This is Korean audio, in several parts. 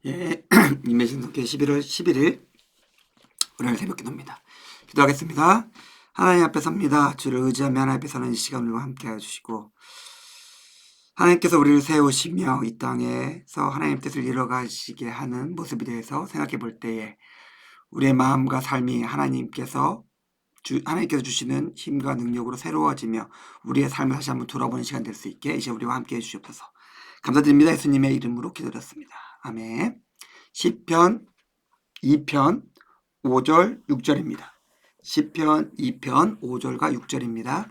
예, 임매신속회 11월 11일 오늘 새벽 기도입니다. 기도하겠습니다. 하나님 앞에 섭니다. 주를 의지하며 하나님 앞에 서는 이 시간 우리와 함께 해주시고 하나님께서 우리를 세우시며 이 땅에서 하나님 뜻을 이뤄가시게 하는 모습에 대해서 생각해 볼 때에 우리의 마음과 삶이 하나님께서 주시는 힘과 능력으로 새로워지며 우리의 삶을 다시 한번 돌아보는 시간 될 수 있게 이제 우리와 함께 해주시옵소서. 감사드립니다. 예수님의 이름으로 기도드렸습니다. 아멘. 시편 2편 5절 6절입니다. 시편 2편 5절과 6절입니다.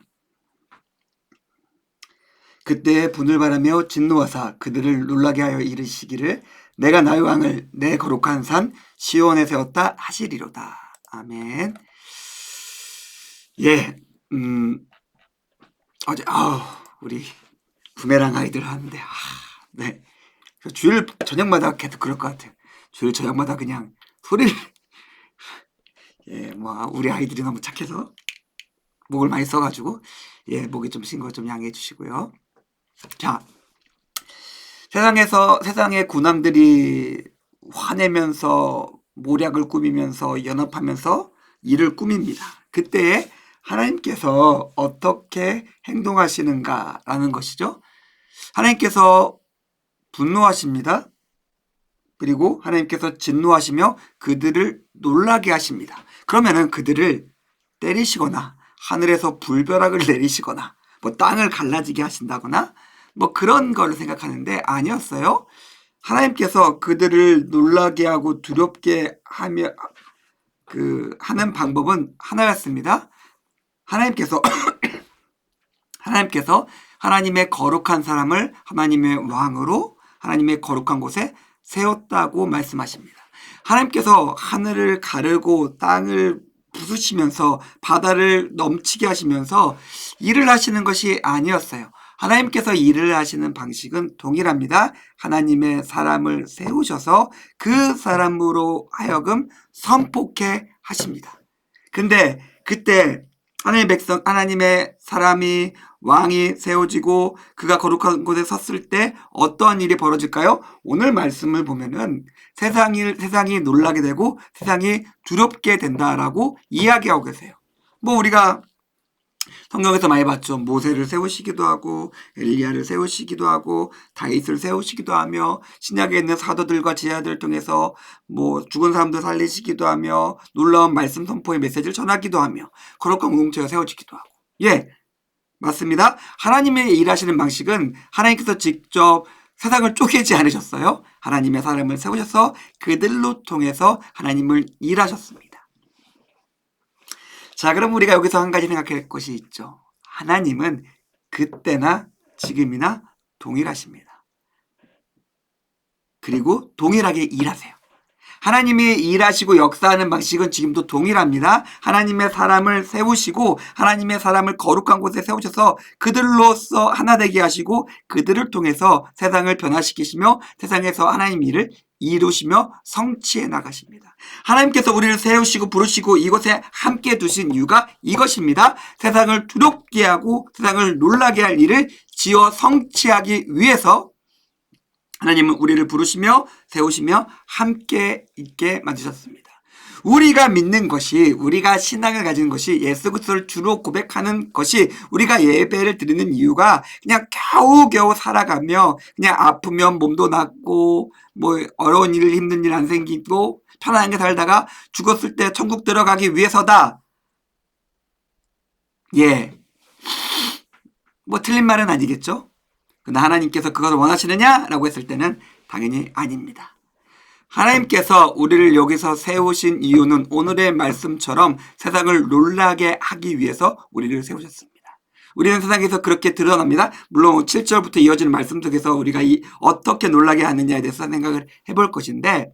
그때 분을 바라며 진노하사 그들을 놀라게 하여 이르시기를 내가 나의 왕을 내 거룩한 산 시온에 세웠다 하시리로다. 아멘. 예, 어제 우리 부메랑 아이들 하는데 네. 주일 저녁마다 계속 그럴 것 같아요. 주일 저녁마다 그냥 소리를 우리 아이들이 너무 착해서 목을 많이 써가지고 목이 좀 쉰 거 좀 양해해 주시고요. 자, 세상의 군함들이 화내면서 모략을 꾸미면서 연합하면서 일을 꾸밉니다. 그때 하나님께서 어떻게 행동하시는가라는 것이죠. 하나님께서 분노하십니다. 그리고 하나님께서 진노하시며 그들을 놀라게 하십니다. 그러면은 그들을 때리시거나 하늘에서 불벼락을 내리시거나 뭐 땅을 갈라지게 하신다거나 뭐 그런 걸 생각하는데 아니었어요. 하나님께서 그들을 놀라게 하고 두렵게 하며 하는 방법은 하나였습니다. 하나님께서 하나님의 거룩한 사람을 하나님의 왕으로 하나님의 거룩한 곳에 세웠다고 말씀하십니다. 하나님께서 하늘을 가르고 땅을 부수시면서 바다를 넘치게 하시면서 일을 하시는 것이 아니었어요. 하나님께서 일을 하시는 방식은 동일합니다. 하나님의 사람을 세우셔서 그 사람으로 하여금 선포케 하십니다. 근데 그때 하나님의 사람이 왕이 세워지고 그가 거룩한 곳에 섰을 때 어떠한 일이 벌어질까요? 오늘 말씀을 보면은 세상이 놀라게 되고 세상이 두렵게 된다라고 이야기하고 계세요. 뭐 우리가 성경에서 많이 봤죠. 모세를 세우시기도 하고 엘리야를 세우시기도 하고 다윗을 세우시기도 하며 신약에 있는 사도들과 제자들을 통해서 뭐 죽은 사람들 살리시기도 하며 놀라운 말씀 선포의 메시지를 전하기도 하며 거룩한 공동체가 세워지기도 하고 맞습니다. 하나님의 일하시는 방식은 하나님께서 직접 세상을 쪼개지 않으셨어요. 하나님의 사람을 세우셔서 그들로 통해서 하나님을 일하셨습니다. 자, 그럼 우리가 여기서 한 가지 생각할 것이 있죠. 하나님은 그때나 지금이나 동일하십니다. 그리고 동일하게 일하세요. 하나님이 일하시고 역사하는 방식은 지금도 동일합니다. 하나님의 사람을 세우시고 하나님의 사람을 거룩한 곳에 세우셔서 그들로서 하나 되게 하시고 그들을 통해서 세상을 변화시키시며 세상에서 하나님 일을 이루시며 성취해 나가십니다. 하나님께서 우리를 세우시고 부르시고 이곳에 함께 두신 이유가 이것입니다. 세상을 두렵게 하고 세상을 놀라게 할 일을 지어 성취하기 위해서 하나님은 우리를 부르시며 세우시며 함께 있게 만드셨습니다. 우리가 믿는 것이, 우리가 신앙을 가지는 것이, 예수 그리스도를 주로 고백하는 것이, 우리가 예배를 드리는 이유가 그냥 겨우겨우 살아가며 그냥 아프면 몸도 낫고 뭐 어려운 일, 힘든 일 안 생기고 편안하게 살다가 죽었을 때 천국 들어가기 위해서다. 뭐 틀린 말은 아니겠죠? 근데 하나님께서 그것을 원하시느냐? 라고 했을 때는 당연히 아닙니다. 하나님께서 우리를 여기서 세우신 이유는 오늘의 말씀처럼 세상을 놀라게 하기 위해서 우리를 세우셨습니다. 우리는 세상에서 그렇게 드러납니다. 물론 7절부터 이어지는 말씀 속에서 우리가 어떻게 놀라게 하느냐에 대해서 생각을 해볼 것인데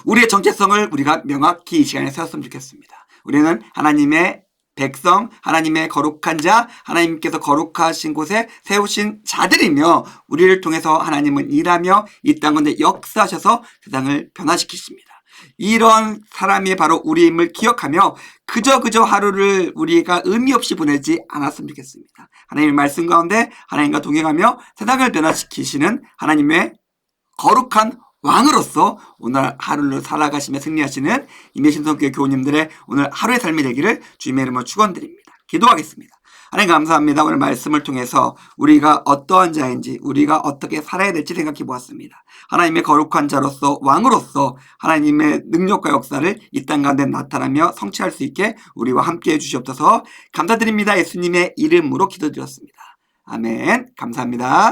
우리의 정체성을 우리가 명확히 이 시간에 세웠으면 좋겠습니다. 우리는 하나님의 백성, 하나님의 거룩한 자, 하나님께서 거룩하신 곳에 세우신 자들이며 우리를 통해서 하나님은 일하며 이 땅 가운데 역사하셔서 세상을 변화시키십니다. 이런 사람이 바로 우리임을 기억하며 그저 하루를 우리가 의미 없이 보내지 않았으면 좋겠습니다. 하나님의 말씀 가운데 하나님과 동행하며 세상을 변화시키시는 하나님의 거룩한 왕으로서 오늘 하루를 살아가시며 승리하시는 임예신 성교회 교우님들의 오늘 하루의 삶이 되기를 주님의 이름으로 축원드립니다. 기도하겠습니다. 하나님 감사합니다. 오늘 말씀을 통해서 우리가 어떠한 자인지 우리가 어떻게 살아야 될지 생각해 보았습니다. 하나님의 거룩한 자로서 왕으로서 하나님의 능력과 역사를 이 땅 가운데 나타나며 성취할 수 있게 우리와 함께해 주시옵소서. 감사드립니다. 예수님의 이름으로 기도드렸습니다. 아멘. 감사합니다.